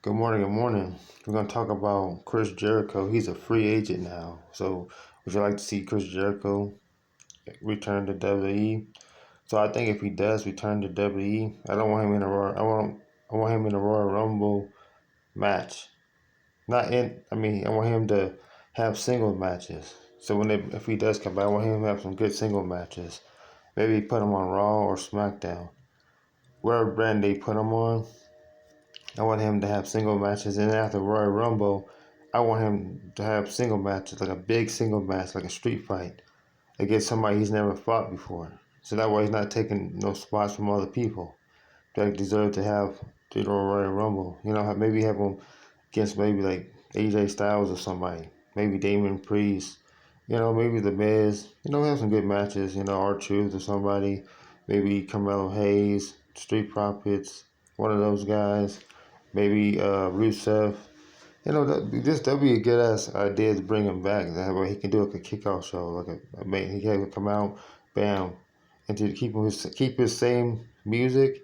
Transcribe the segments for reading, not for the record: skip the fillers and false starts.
Good morning, good morning. We're going to talk about Chris Jericho. He's a free agent now. So, would you like to see Chris Jericho return to WWE? So, I think if he does return to WWE, I don't want him in a Royal. I want him in a Royal Rumble match. Not in. I mean, I want him to have single matches. So if he does come back, I want him to have some good single matches. Maybe put him on Raw or SmackDown. Wherever brand they put him on, I want him to have single matches, and after Royal Rumble, I want him to have single matches, like a big single match, like a street fight, against somebody he's never fought before. So that way he's not taking no spots from other people that deserve to have the Royal Rumble. Maybe have him against maybe like AJ Styles or somebody, maybe Damon Priest, maybe The Miz. Have some good matches. R-Truth or somebody, maybe Carmelo Hayes, Street Profits, one of those guys. Maybe Rusev. That'd be a good ass idea to bring him back. That way he can do like a kickoff show, he can come out, bam, and to keep his same music.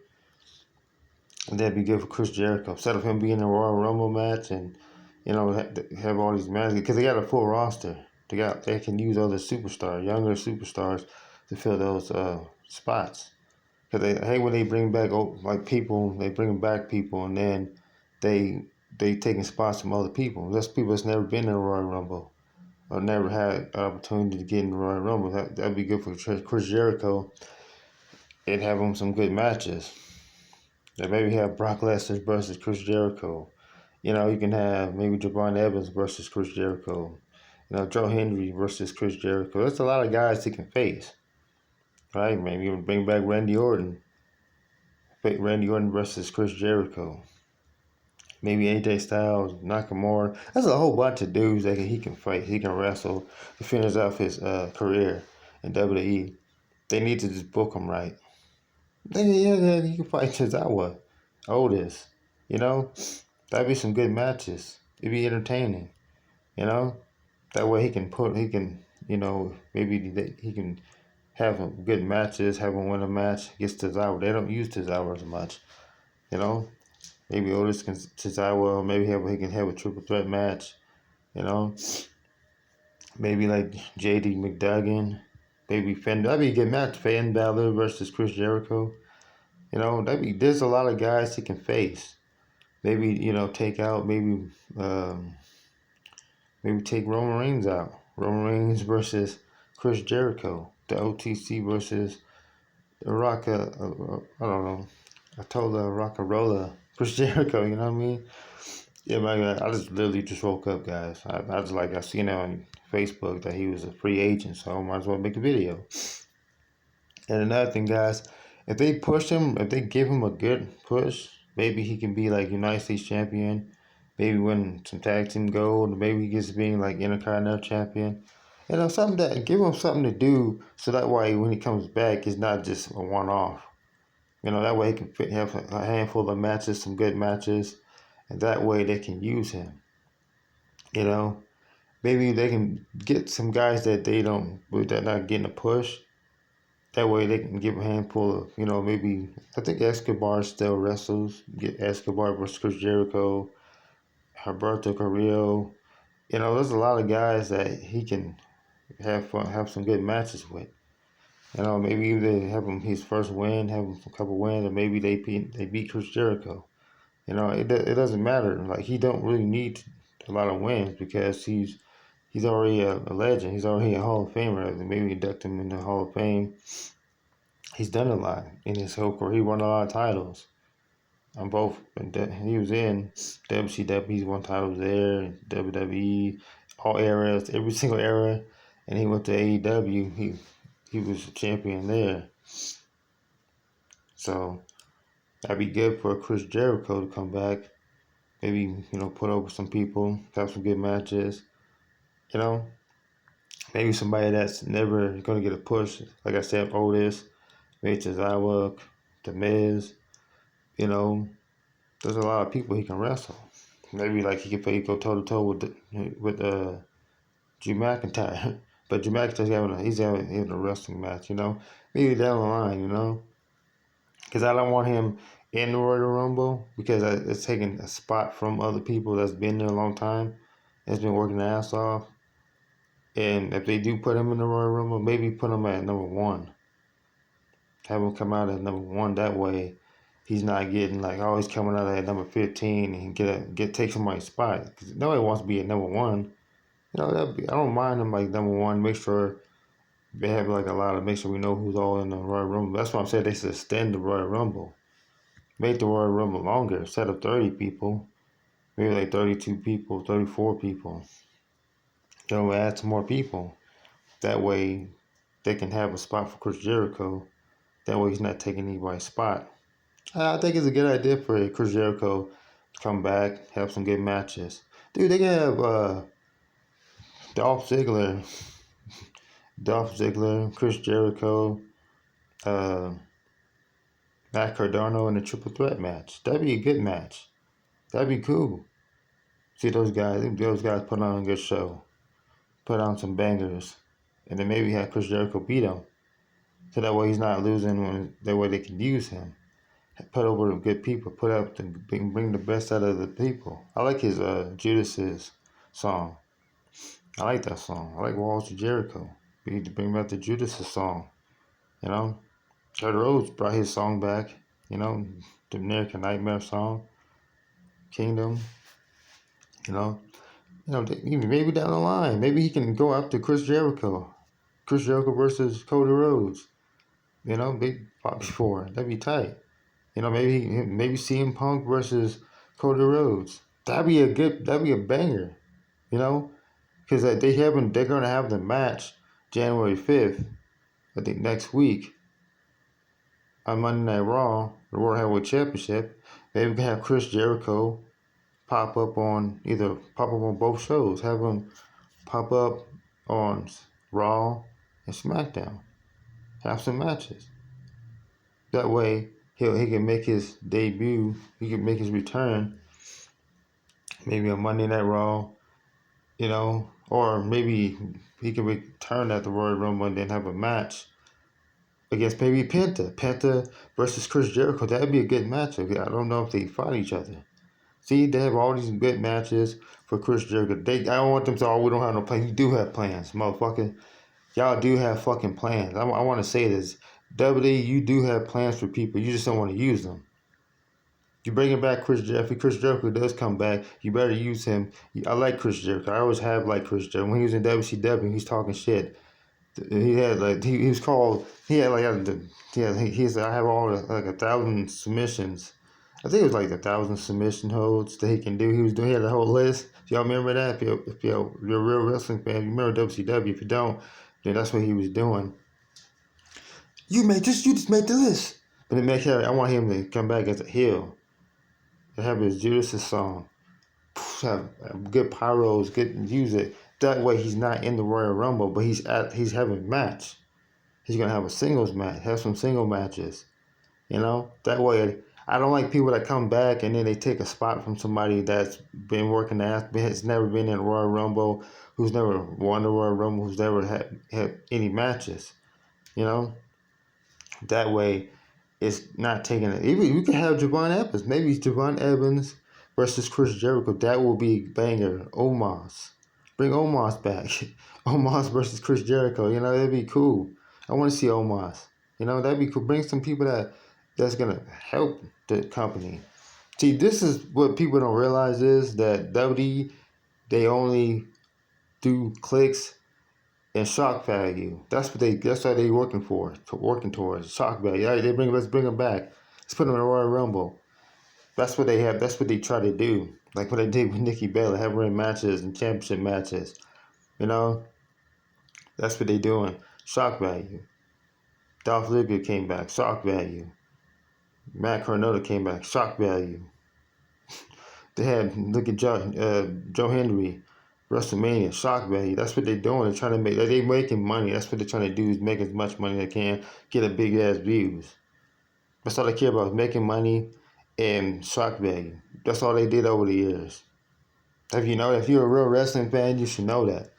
And that'd be good for Chris Jericho. Instead of him being in a Royal Rumble match and have all these matches, because they got a full roster. They can use other superstars, younger superstars, to fill those spots. Because I hate when they bring back they bring back people and then they taking spots from other people. That's people that's never been in a Royal Rumble or never had an opportunity to get in the Royal Rumble. That'd be good for Chris Jericho and have him some good matches. And maybe have Brock Lesnar versus Chris Jericho. You can have maybe Javon Evans versus Chris Jericho. Joe Hendry versus Chris Jericho. That's a lot of guys he can face. Right? Maybe even bring back Randy Orton. Randy Orton versus Chris Jericho. Maybe AJ Styles, Nakamura. That's a whole bunch of dudes that he can fight. He can wrestle to finish off his career in WWE. They need to just book him right. Yeah, he can fight Tozawa, Otis. You know, that'd be some good matches. It'd be entertaining. You know, that way maybe he can have some good matches, have him win a match against Tozawa. They don't use Tozawa as much. You know, maybe Otis can Tozawa, maybe he can have a triple threat match. You know, maybe like JD McDuggan, maybe that'd be a good match. Finn Balor versus Chris Jericho. There's a lot of guys he can face. Maybe take out um, maybe take Roman Reigns out. Roman Reigns versus Chris Jericho. The OTC versus the Rock. I don't know. I told Rockarola Chris Jericho. You know what I mean? Yeah, my God, I just literally just woke up, guys. I seen it on Facebook that he was a free agent, so I might as well make a video. And another thing, guys, if they give him a good push, maybe he can be like United States champion, maybe win some tag team gold, maybe he gets being like Intercontinental champion. Something that give him something to do, so that way when he comes back, it's not just a one-off. That way he can have a handful of matches, some good matches, and that way they can use him. Maybe they can get some guys that they're not getting a push. That way they can give a handful of, maybe, I think Escobar still wrestles. Get Escobar versus Chris Jericho, Alberto Carrillo. There's a lot of guys that he can have some good matches with. Maybe they have him his first win, have him a couple wins, or maybe they beat Chris Jericho. It doesn't matter. Like, he don't really need a lot of wins because he's already a legend. He's already a Hall of Famer. Maybe induct him in the Hall of Fame. He's done a lot in his whole career. He won a lot of titles on both. He was in WCW. He's won titles there, WWE, all eras, every single era. And he went to AEW. He was a champion there. So that'd be good for Chris Jericho to come back. Maybe, put over some people, have some good matches. Maybe somebody that's never going to get a push. Like I said, Otis, maybe Tozawa, The Miz. There's a lot of people he can wrestle. Maybe like he could go toe to toe with Drew McIntyre, but Drew McIntyre's having a wrestling match. Maybe down the line. Because I don't want him in the Royal Rumble because it's taking a spot from other people that's been there a long time, that's been working their ass off. And if they do put him in the Royal Rumble, maybe put him at number one. Have him come out at number one. That way, he's not getting like always coming out at number 15 and take somebody's spot. Because nobody wants to be at number one. You know, I don't mind them like number one. Make sure they have like a lot of make sure we know who's all in the Royal Rumble. That's why I'm saying they should extend the Royal Rumble. Make the Royal Rumble longer. Set up 30 people. Maybe like 32 people, 34 people. Then add some more people. That way they can have a spot for Chris Jericho. That way he's not taking anybody's spot. I think it's a good idea for Chris Jericho to come back, have some good matches. Dude, they can have Dolph Ziggler, Chris Jericho, uh, Matt Cardona in a triple threat match. That'd be a good match. That'd be cool. See those guys put on a good show, put on some bangers, and then maybe have Chris Jericho beat him. So that way he's not losing. That way they can use him. Put over good people. Put up to bring the best out of the people. I like his Judas's song. I like that song. I like Walls of Jericho. We need to bring back the Judas's song. You know, Cody Rhodes brought his song back. You know, the American Nightmare song, Kingdom. You know, maybe down the line, maybe he can go after Chris Jericho. Chris Jericho versus Cody Rhodes. You know, they fought before. That'd be tight. You know, maybe CM Punk versus Cody Rhodes. That'd be a banger. You know, because they're gonna have the match January 5th, I think next week on Monday Night Raw, the World Heavyweight Championship. Maybe we can have Chris Jericho pop up on both shows. Have him pop up on Raw and SmackDown. Have some matches. That way he can make his debut. He can make his return. Maybe on Monday Night Raw, you know, or maybe he can return at the Royal Rumble and then have a match against maybe Penta versus Chris Jericho. That'd be a good match. I don't know if they fight each other. See, they have all these good matches for Chris Jericho. I don't want them to, we don't have no plans. You do have plans, motherfucker. Y'all do have fucking plans. I want to say this. WWE, you do have plans for people. You just don't want to use them. You bringing back Chris Jericho. If Chris Jericho does come back, you better use him. I like Chris Jericho. I always have liked Chris Jericho. When he was in WCW, he's talking shit. He had like he was called. He had like he said I have all like 1,000 submissions. I think it was like 1,000 submission holds that he can do. He had a whole list. Y'all remember that? If you're a real wrestling fan, you remember WCW. If you don't, then that's what he was doing. You just made the list. But I want him to come back as a heel. To have his Judas' song. Have good pyros, good music. That way he's not in the Royal Rumble, but he's having a match. He's gonna have a singles match, have some single matches. You know? That way I don't like people that come back and then they take a spot from somebody that's been working has never been in the Royal Rumble, who's never won the Royal Rumble, who's never had any matches. You know? That way it's not taking it. Even you can have Javon Evans. Maybe it's Javon Evans versus Chris Jericho. That will be banger. Omos. Bring Omos back. Omos versus Chris Jericho. You know, that'd be cool. I want to see Omos. You know, that'd be cool. Bring some people that's gonna help the company. See, this is what people don't realize is that WWE, they only do clicks and shock value. That's what they working towards shock value. Let's bring them back. Let's put them in the Royal Rumble. That's what they have. That's what they try to do. Like what they did with Nikki Bella, have her in matches and championship matches. You know, that's what they doing. Shock value. Dolph Ziggler came back. Shock value. Matt Cardona came back. Shock value. Look at Joe Henry. WrestleMania, shock value. That's what they're doing. They're trying to make. They're making money. That's what they're trying to do is make as much money as they can, get a big ass views. That's all they care about, making money and shock value. That's all they did over the years. If you're a real wrestling fan, you should know that.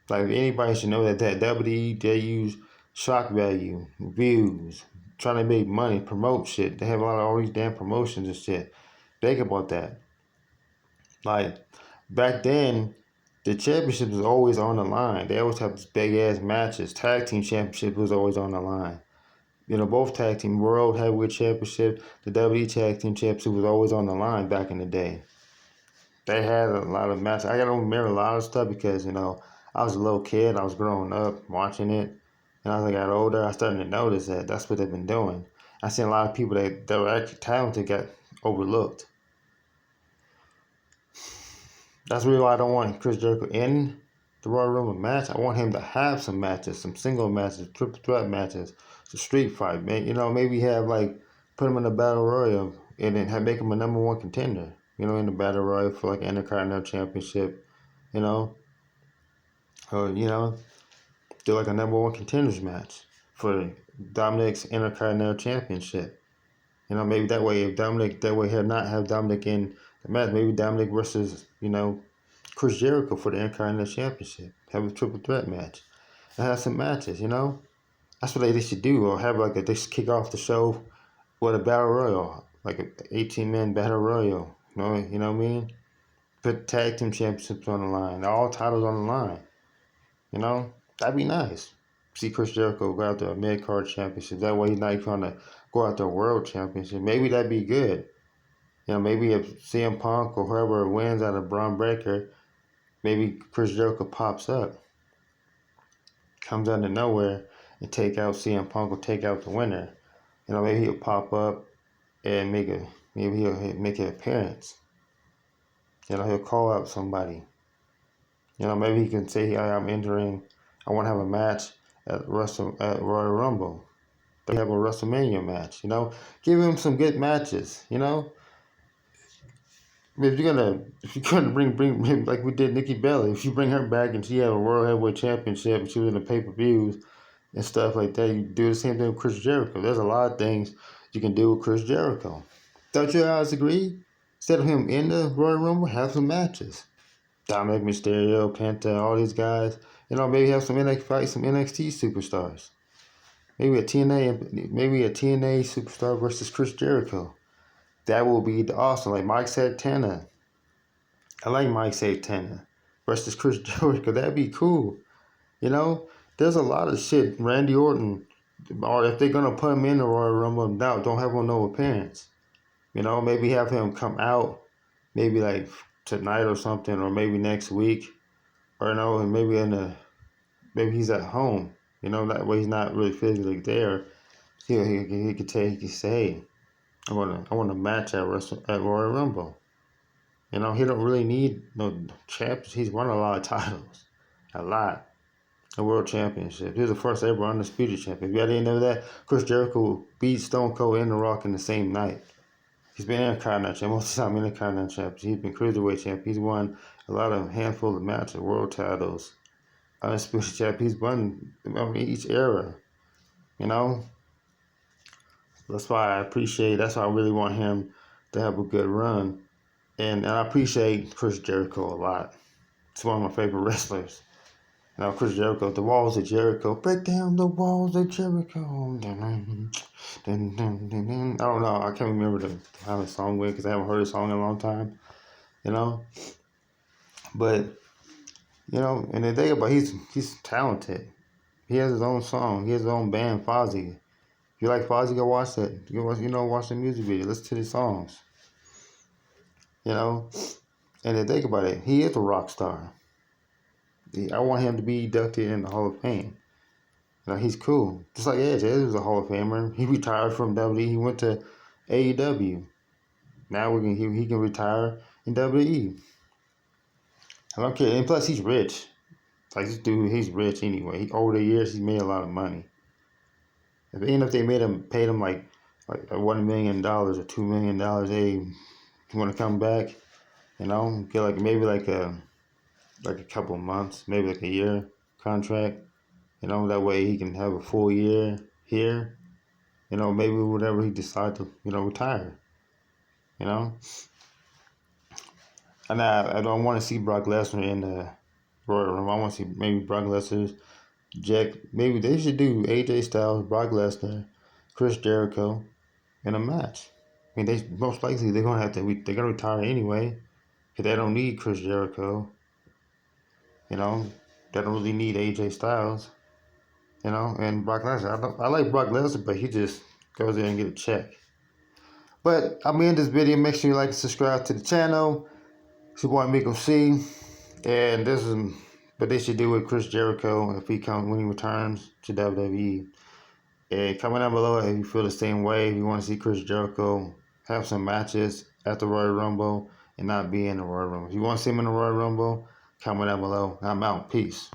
Like anybody should know that WWE they use shock value, views, trying to make money, promote shit. They have a lot of all these damn promotions and shit. Think about that. Like back then, the championship was always on the line. They always have these big ass matches. Tag team championship was always on the line. You know, both tag team world heavyweight championship, the WWE tag team championship was always on the line back in the day. They had a lot of matches. I don't remember a lot of stuff because, you know, I was a little kid. I was growing up watching it. And as I got older, I started to notice that that's what they've been doing. I seen a lot of people that were actually talented got overlooked. That's really why I don't want Chris Jericho in the Royal Rumble match. I want him to have some matches, some single matches, triple threat matches, some street fight. Man, you know, maybe have like put him in a battle royal and then make him a number one contender. You know, in the battle royal for like Intercontinental Championship. You know, or you know, do like a number one contenders match for Dominic's Intercontinental Championship. You know, maybe that way if Dominic that way he'll not have Dominic in the match. Maybe Dominic versus, you know, Chris Jericho for the Intercontinental Championship. Have a triple threat match. And have some matches, you know? That's what they should do. Or have like they should kick off the show with a battle royal. Like an 18-man battle royal. You know what I mean? Put tag team championships on the line. All titles on the line. You know? That'd be nice. See Chris Jericho go after a mid-card championship. That way he's not trying to go after a world championship. Maybe that'd be good. You know, maybe if CM Punk or whoever wins out of Braun Breaker, maybe Chris Jericho pops up, comes out of nowhere, and take out CM Punk or take out the winner. You know, maybe he'll pop up and maybe he'll make an appearance. You know, he'll call out somebody. You know, maybe he can say, hey, I'm entering, I want to have a match at Royal Rumble. They have a WrestleMania match, you know. Give him some good matches, you know. If you're gonna bring him like we did Nikki Bella, if you bring her back and she had a World Heavyweight Championship and she was in the pay-per-views and stuff like that, you do the same thing with Chris Jericho. There's a lot of things you can do with Chris Jericho. Don't you guys agree? Instead of him in the Royal Rumble, have some matches. Dominic Mysterio, Penta, all these guys. You know, maybe have some NXT superstars. Maybe a TNA superstar versus Chris Jericho. That will be awesome. Like Mike Santana. I like Mike Santana versus Chris Jericho. That'd be cool. You know, there's a lot of shit. Randy Orton, or if they're gonna put him in the Royal Rumble, don't have him no appearance. You know, maybe have him come out, maybe like tonight or something, or maybe next week, or you know, maybe he's at home. You know, that way he's not really physically there. He could say, hey, I want a match at Royal Rumble. You know, he don't really need no champions. He's won a lot of titles, a lot. A world championship. He was the first ever undisputed champion. If you didn't know that, Chris Jericho beat Stone Cold and The Rock in the same night. He's been Intercontinental champion, most of the time Intercontinental champion. He's been Cruiserweight champion. He's won a handful of matches, world titles, undisputed champion. He's won each era. You know, that's why that's why I really want him to have a good run. And I appreciate Chris Jericho a lot. He's one of my favorite wrestlers. You know, Chris Jericho, the walls of Jericho, break down the walls of Jericho. Dun, dun, dun. I don't know, I can't remember how the song went because I haven't heard the song in a long time. You know, but you know, and the thing about he's talented. He has his own song. He has his own band, Fozzy. If you like Fozzy, go watch that. Watch the music video. Listen to the songs. You know, and the thing about it, he is a rock star. I want him to be inducted in the Hall of Fame. You know, he's cool. Just like Edge. Edge was a Hall of Famer. He retired from WWE. He went to AEW. Now he can retire in WWE. I don't care. And plus, he's rich. Like this dude, he's rich anyway. Over the years, he's made a lot of money. Even if they paid him like $1 million or $2 million, hey, you want to come back? You know, get maybe a couple of months, maybe like a year contract. You know, that way he can have a full year here. You know, maybe whatever he decides to, retire. You know? And I don't want to see Brock Lesnar in the Royal Rumble. I want to see maybe Brock Lesnar, maybe they should do AJ Styles, Brock Lesnar, Chris Jericho in a match. I mean, they most likely they're gonna retire anyway, because they don't need Chris Jericho. You know, they don't really need AJ Styles. You know, and Brock Lesnar. I like Brock Lesnar, but he just goes there and get a check. But I'm gonna end this video. Make sure you like and subscribe to the channel. It's your boy Miko C. And this is what they should do with Chris Jericho if when he returns to WWE. And comment down below if you feel the same way. If you want to see Chris Jericho have some matches at the Royal Rumble and not be in the Royal Rumble. If you want to see him in the Royal Rumble, comment down below. I'm out. Peace.